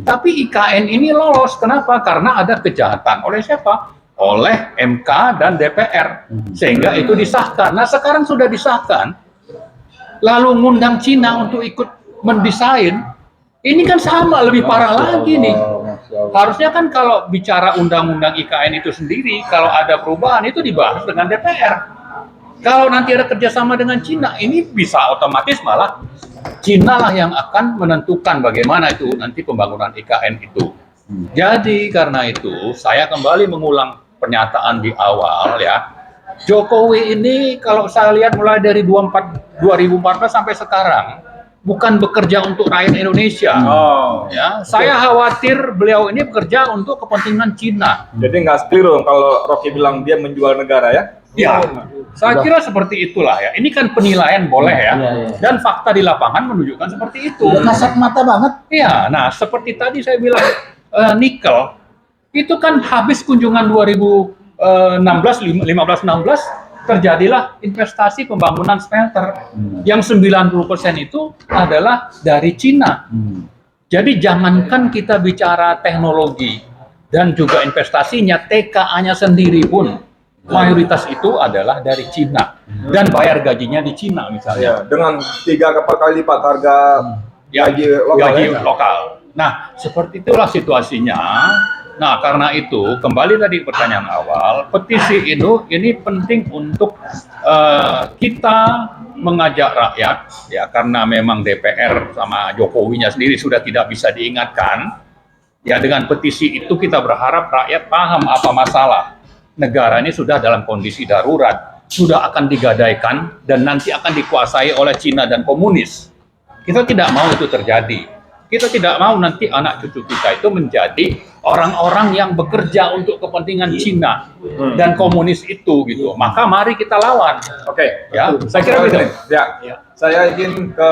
Tapi IKN ini lolos. Kenapa? Karena ada kejahatan. Oleh siapa? Oleh MK dan DPR. Sehingga itu disahkan. Nah, sekarang sudah disahkan. Lalu ngundang Cina untuk ikut mendesain. Ini kan sama, lebih parah lagi nih. Harusnya kan kalau bicara undang-undang IKN itu sendiri, kalau ada perubahan itu dibahas dengan DPR. Kalau nanti ada kerjasama dengan Cina, ini bisa otomatis malah Cina lah yang akan menentukan bagaimana itu nanti pembangunan IKN itu. Jadi karena itu saya kembali mengulang pernyataan di awal ya. Jokowi ini kalau saya lihat mulai dari 2014 sampai sekarang bukan bekerja untuk rakyat Indonesia. Ya, saya khawatir beliau ini bekerja untuk kepentingan Cina. Jadi nggak keliru kalau Rocky bilang dia menjual negara ya? Ya, saya kira seperti itulah ya. Ini kan penilaian boleh ya. Dan fakta di lapangan menunjukkan seperti itu. Kasat mata banget. Iya, nah seperti tadi saya bilang nikel itu kan habis kunjungan 2015-16 terjadilah investasi pembangunan smelter yang 90% itu adalah dari Cina. Jadi jangankan kita bicara teknologi dan juga investasinya, TKA-nya sendiri pun mayoritas itu adalah dari Cina dan bayar gajinya di Cina misalnya. Ya, dengan 3 kali lipat harga gaji lokal. Lokal. Nah, seperti itulah situasinya. Nah, karena itu kembali tadi pertanyaan awal, petisi ini penting untuk kita mengajak rakyat ya, karena memang DPR sama Jokowinya sendiri sudah tidak bisa diingatkan. Ya, dengan petisi itu kita berharap rakyat paham apa masalah. Negara ini sudah dalam kondisi darurat, sudah akan digadaikan dan nanti akan dikuasai oleh Cina dan komunis. Kita tidak mau itu terjadi. Kita tidak mau nanti anak cucu kita itu menjadi orang-orang yang bekerja untuk kepentingan Cina dan komunis itu gitu. Maka mari kita lawan. Oke. Ya, saya kira begitu. Ya. Saya izin ke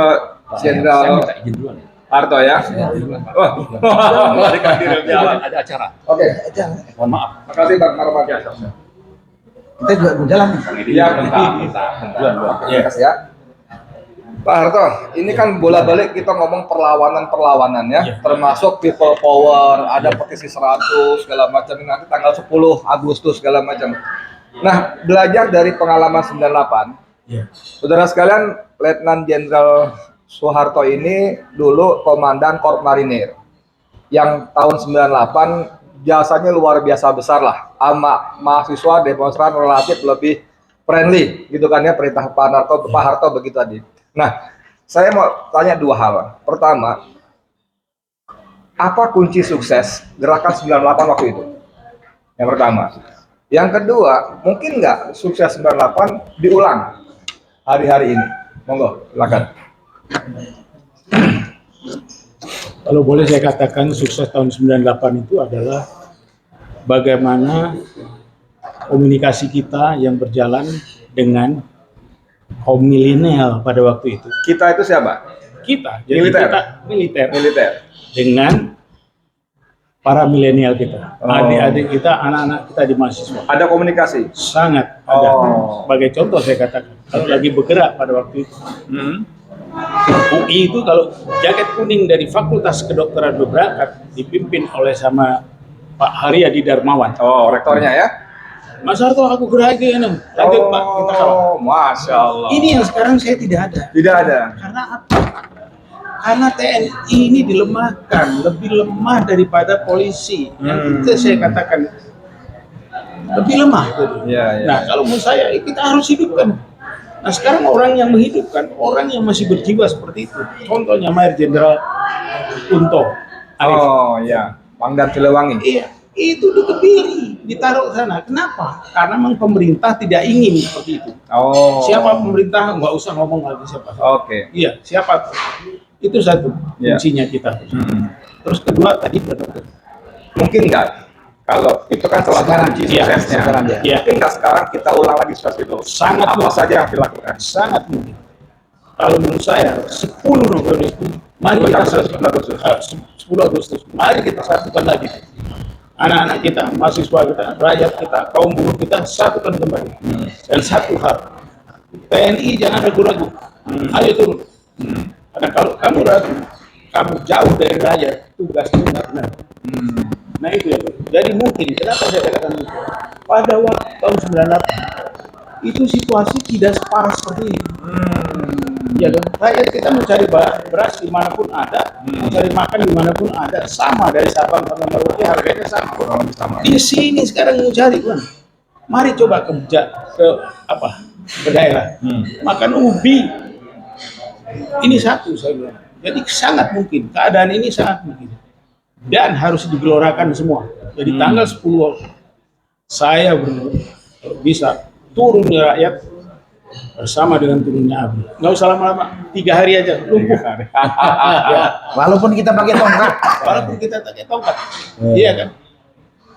Jenderal Saya minta izin duluan ya. Harto ya. Ada acara. Oke. Mohon maaf. Makasih Bang Marwan. Kita juga mau jalan nih. Iya, Duluan. Terima kasih ya. Pak Harto, ini kan bola-balik kita ngomong perlawanan ya, termasuk people power, ada petisi 100 segala macam, nanti tanggal 10 Agustus segala macam. Nah, belajar dari pengalaman 98, Ya. saudara sekalian, Letnan Jenderal Soeharto ini dulu Komandan Korps Marinir yang tahun 98 jasanya luar biasa besar lah, sama mahasiswa demonstran relatif lebih friendly gitu kan ya, perintah Pak Harto begitu tadi. Nah, saya mau tanya dua hal. Pertama, apa kunci sukses gerakan 98 waktu itu? Yang pertama. Yang kedua, mungkin nggak sukses 98 diulang hari-hari ini? Monggo, silakan. Kalau boleh saya katakan sukses tahun 98 itu adalah bagaimana komunikasi kita yang berjalan dengan kaum milenial pada waktu itu. Kita itu siapa? Kita, jadi Militer. kita militer Militer. dengan para milenial kita, Oh. adik-adik kita, anak-anak kita di mahasiswa. Ada komunikasi. Sangat ada. Oh. Sebagai contoh saya katakan, kalau lagi bergerak pada waktu itu, UI itu kalau jaket kuning dari Fakultas Kedokteran berangkat dipimpin oleh sama Pak Haryadi Darmawan. Oh, rektornya ya? Mas Harto, aku gerage ini. Lanjut Pak, kita kalau. Oh, Masya Allah. Ini yang sekarang saya tidak ada. Tidak ada. Karena apa? Karena TNI ini dilemahkan, lebih lemah daripada polisi. Yang itu saya katakan lebih lemah. Iya, iya. Nah, kalau menurut saya kita harus hidupkan. Nah, sekarang orang yang menghidupkan, orang yang masih berjiwa seperti itu. Contohnya Mayor Jenderal Kunto Arif. Oh, ya. Pangdam Cilewangi. Iya, itu dikebiri, ditaruh sana. Kenapa? Karena memang pemerintah tidak ingin seperti itu. Oh. Siapa pemerintah, nggak usah ngomong lagi siapa. Oke. Iya, siapa? Itu satu Iya. kuncinya kita. Hmm. Terus kedua tadi betul. Mungkin nggak? Kalau itu kan salah satu Sekarang, kunci iya, suksesnya. sekarang ya. Iya. Mungkin nggak sekarang kita ulang lagi sukses itu? Sangat Apa mungkin. saja yang dilakukan? Sangat mungkin. Kalau menurut saya 10 November itu, mari kita 10 Agustus. 10 Agustus. Mari kita satukan lagi. Anak-anak kita, mahasiswa kita, rakyat kita, kaum buruh kita satukan kembali. Dan satu hal, TNI jangan ragu-ragu. Ayo turun. Karena kalau kamu ragu, kamu jauh dari rakyat, tugasmu nggak benar. Nah itu ya. Jadi mungkin, kenapa saya katakan itu? Pada waktu tahun 98, itu situasi tidak separah seperti ini. Ya kan? Rakyat kita mencari beras dimanapun ada, mencari makan dimanapun ada, sama dari Sabang sampai Merauke harganya sama. Di sini sekarang mencari kan. Mari coba ke daerah, makan ubi. Ini satu saya bilang. Jadi sangat mungkin, keadaan ini sangat mungkin. Dan harus digelorakan semua. Jadi tanggal 10 saya bisa turun di rakyat bersama dengan turunnya Abi. Nggak usah lama-lama, 3 hari aja lumpuh. Ya, Walaupun kita pakai tongkat. walaupun kita pakai tongkat, iya kan?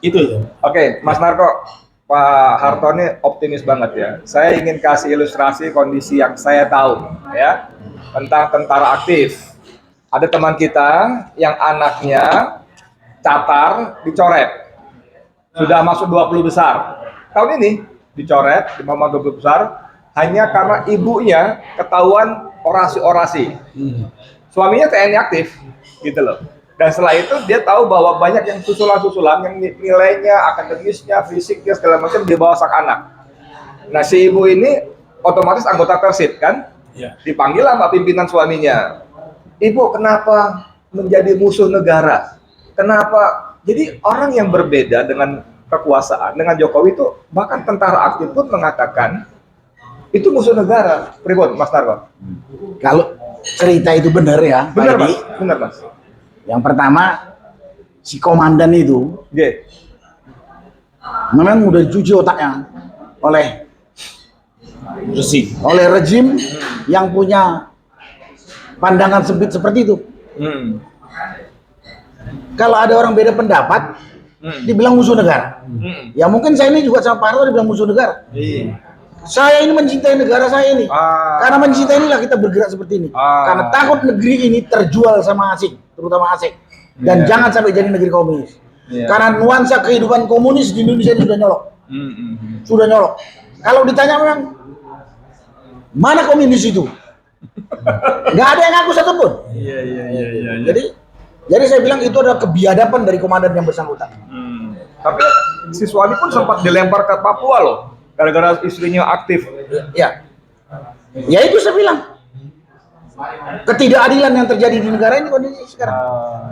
Itu ya. Oke, Mas Narko, Pak Harto ini optimis banget ya. Saya ingin kasih ilustrasi kondisi yang saya tahu ya tentang tentara aktif. Ada teman kita yang anaknya catar dicoret, sudah masuk 20 besar. Tahun ini dicoret di nomor 20 besar hanya karena ibunya ketahuan orasi-orasi. Suaminya TNI aktif, gitu loh. Dan setelah itu dia tahu bahwa banyak yang susulan-susulan yang nilainya, akademisnya, fisiknya segala macam di bawah sang anak. Nah si ibu ini otomatis anggota Persib kan, Ya. dipanggil sama pimpinan suaminya. Ibu kenapa menjadi musuh negara? Kenapa? Jadi orang yang berbeda dengan kekuasaan, dengan Jokowi itu bahkan tentara aktif pun mengatakan itu musuh negara. Pribon, Mas Narko. Kalau cerita itu benar ya, Pak Benar Edi. Mas, benar Mas. Yang pertama, si komandan itu Oke. memang udah dicuci otaknya oleh rejim yang punya pandangan sempit seperti itu. Kalau ada orang beda pendapat, dibilang musuh negara. Ya mungkin saya ini juga sama Pak Harto dibilang musuh negara. Saya ini mencintai negara saya ini. Karena mencintai inilah kita bergerak seperti ini. Karena takut negeri ini terjual sama asing, terutama asing. Dan jangan sampai jadi negeri komunis. Karena nuansa kehidupan komunis di Indonesia ini sudah nyolok. Sudah nyolok. Kalau ditanya memang mana komunis itu? Nggak ada yang ngaku satupun. Jadi saya bilang itu adalah kebiadaban dari komandan yang bersangkutan. Tapi siswa ini pun sempat dilempar ke Papua loh. gara-gara istrinya aktif. Ya, ya itu saya bilang. Ketidakadilan yang terjadi di negara ini kondisi sekarang.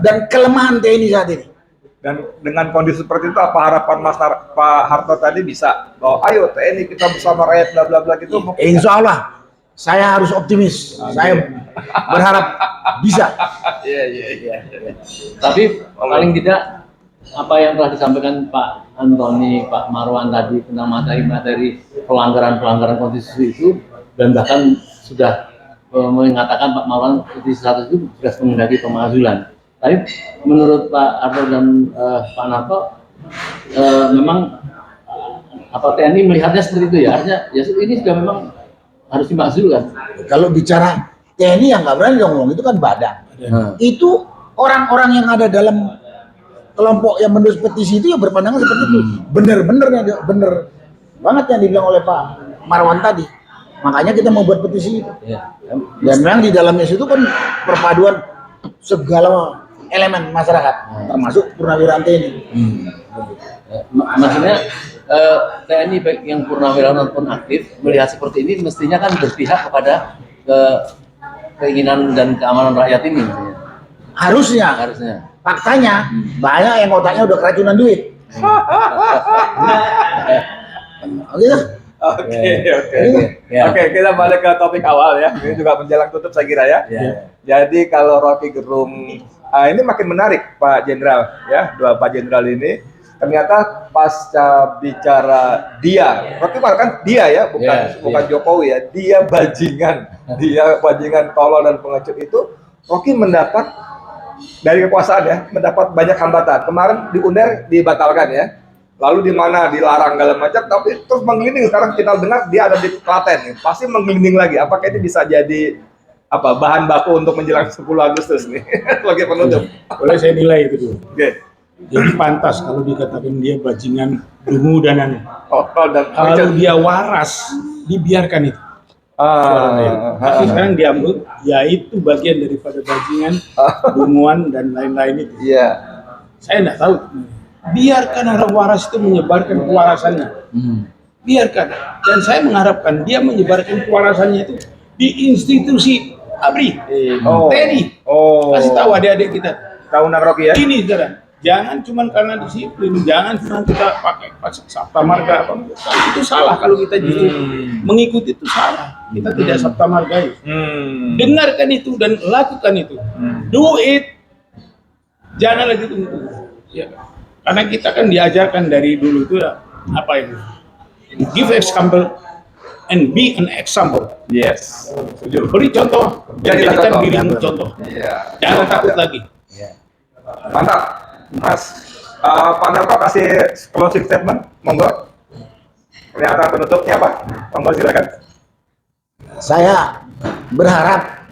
Dan kelemahan TNI saat ini. Dan dengan kondisi seperti itu, apa harapan Pak Harto tadi bisa bahwa ayo TNI kita bersama rakyat bla bla bla gitu? Insya Allah, saya harus optimis. Saya berharap bisa. Iya. Tapi paling tidak apa yang telah disampaikan Pak Antoni, Pak Marwan tadi tentang materi-materi pelanggaran konstitusi itu, dan bahkan sudah mengatakan Pak Marwan di 100 itu sudah mengendaki pemakzulan. Tapi menurut Pak Arto dan Pak Narto, memang apa TNI melihatnya seperti itu ya? Artinya ya ini sudah memang harus dimakzulkan. Kalau bicara TNI yang nggak berani ngomong itu kan badan. Itu orang-orang yang ada dalam kelompok yang menulis petisi itu ya berpandangan seperti itu. Bener banget yang dibilang oleh Pak Marwan tadi. Makanya kita mau buat petisi itu. Dan memang di dalamnya itu kan perpaduan segala elemen masyarakat, termasuk purnawirawan TNI. Maksudnya TNI baik yang purnawirawan maupun aktif melihat seperti ini mestinya kan berpihak kepada keinginan dan keamanan rakyat ini. Harusnya. Faktanya banyak yang otaknya udah keracunan duit. Oke, kita balik ke topik awal ya. Ini juga menjelang tutup saya kira ya. Jadi kalau Rocky Gerung, ini makin menarik Pak Jenderal ya, dua Pak Jenderal ini. Ternyata pasca bicara dia, Rocky malah kan dia ya, bukan Jokowi ya. Dia bajingan tolol dan pengecut itu. Rocky mendapat dari kekuasaan ya, mendapat banyak hambatan. Kemarin di UNER dibatalkan ya. Lalu di mana dilarang segala macam, tapi terus menggelinding. Sekarang kita dengar dia ada di Klaten nih, pasti menggelinding lagi. Apakah ini bisa jadi bahan baku untuk menjelang 10 Agustus nih? Sebagai penutup. Boleh saya nilai itu dulu. Oke. Jadi pantas kalau dikatakan dia bajingan, dungu dan anu. Dan Kalau dia waras, dibiarkan itu. Tapi sekarang diambil, ya itu bagian daripada bajingan, dunguan dan lain-lain itu. Iya. Saya tidak tahu. Biarkan orang waras itu menyebarkan kewarasannya. Biarkan. Dan saya mengharapkan dia menyebarkan kewarasannya itu di institusi ABRI, TNI. Kasih tahu adik-adik kita. Tahu Rocky ya? Ini saudara. Jangan cuma karena disiplin, jangan cuma kita pakai sabta marga. Itu salah kalau kita justru mengikuti itu salah. Kita tidak sabta margai. Dengarkan itu dan lakukan itu. Do it. Jangan lagi tunggu. Ya. Karena kita kan diajarkan dari dulu itu ya, apa itu? Give example and be an example. Yes. Beri contoh, jadikan dirimu contoh. Jangan takut lagi. Mantap. Mas, Pak Narto kasih closing statement, monggo. Pernyataan penutupnya Pak, monggo silakan. Saya berharap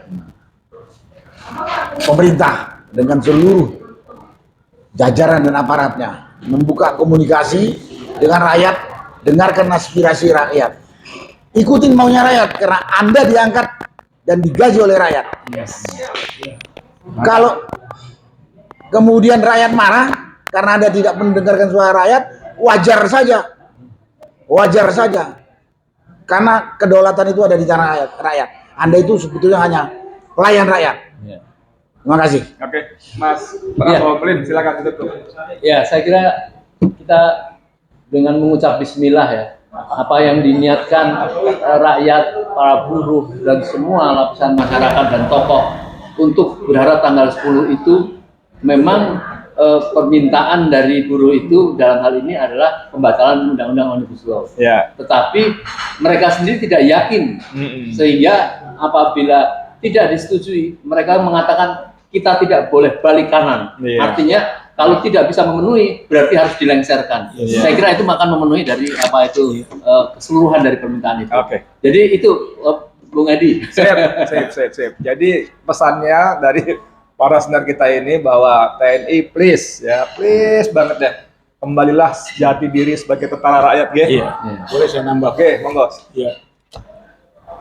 pemerintah dengan seluruh jajaran dan aparatnya membuka komunikasi dengan rakyat, dengarkan aspirasi rakyat, ikutin maunya rakyat karena Anda diangkat dan digaji oleh rakyat. Kalau kemudian rakyat marah karena Anda tidak mendengarkan suara rakyat, wajar saja, karena kedaulatan itu ada di tangan rakyat. Anda itu sebetulnya hanya pelayan rakyat. Terima kasih. Oke, Mas Prabowo, silakan tutup. Ya, saya kira kita dengan mengucap Bismillah ya, apa yang diniatkan rakyat, para buruh dan semua lapisan masyarakat dan tokoh untuk berharap tanggal 10 itu memang permintaan dari buruh itu dalam hal ini adalah pembatalan Undang-Undang Omnibus Law. Tetapi mereka sendiri tidak yakin, sehingga apabila tidak disetujui, mereka mengatakan kita tidak boleh balik kanan. Artinya kalau tidak bisa memenuhi berarti harus dilengserkan. Saya kira itu akan memenuhi dari keseluruhan dari permintaan itu. Jadi itu Bung Edi. Sip. Jadi pesannya dari para senior kita ini bahwa TNI please banget ya, kembalilah jati diri sebagai tentara rakyat ya. Boleh saya nambah? Oke, monggo. Ya.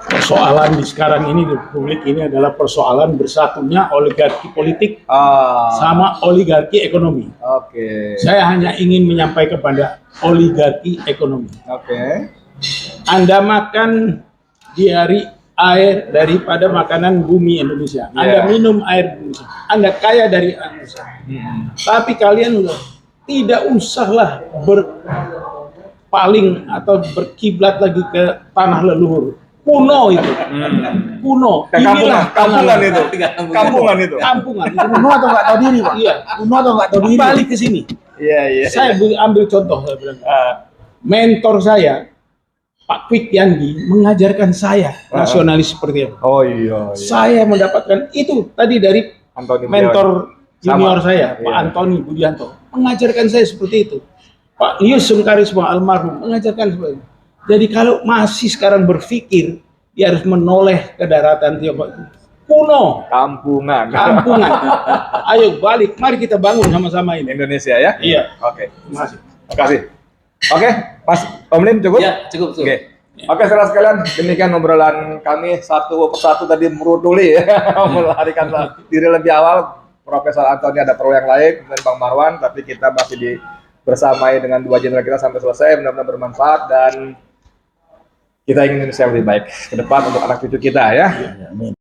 Persoalan di sekarang ini di publik ini adalah persoalan bersatunya oligarki politik sama oligarki ekonomi. Saya hanya ingin menyampaikan kepada oligarki ekonomi. Anda makan di hari air daripada makanan bumi Indonesia. Anda minum air Indonesia. Anda kaya dari Indonesia. Tapi kalian tidak usahlah berpaling atau berkiblat lagi ke tanah leluhur. Kuno itu. Kuno. Inilah Kampungan itu. Kampungan itu. Kampungan. Kuno atau nggak tahu diri, Pak? Iya. Kuno atau nggak tahu diri? Balik ke sini. Iya, iya. Saya ambil contoh, saya bilang. Mentor saya, Pak Kwik Yandi, mengajarkan saya nasionalis seperti itu. Oh iya. Saya mendapatkan itu tadi dari Antoni mentor junior Sama. saya, Pak Iya. Antoni Budianto, mengajarkan saya seperti itu. Pak Lius Sungkarisma almarhum mengajarkan seperti itu. Jadi kalau masih sekarang berpikir dia harus menoleh ke daratan Tiongkok itu, kuno, Kampungan. kampungan. Ayo balik, mari kita bangun sama-sama ini. Indonesia ya? Iya. Oke. Masih. Makasih. Oke, Mas Om Lim cukup? Ya, cukup. Oke. Oke, saudara sekalian, demikian obrolan kami satu persatu tadi meruduli ya, melarikan diri lebih awal. Profesor Antoni ada perlu yang lain, kemudian Bang Marwan, tapi kita masih bersamai dengan dua jenderal kita sampai selesai, benar-benar bermanfaat dan kita ingin Indonesia yang lebih baik ke depan untuk anak cucu kita ya. Amin.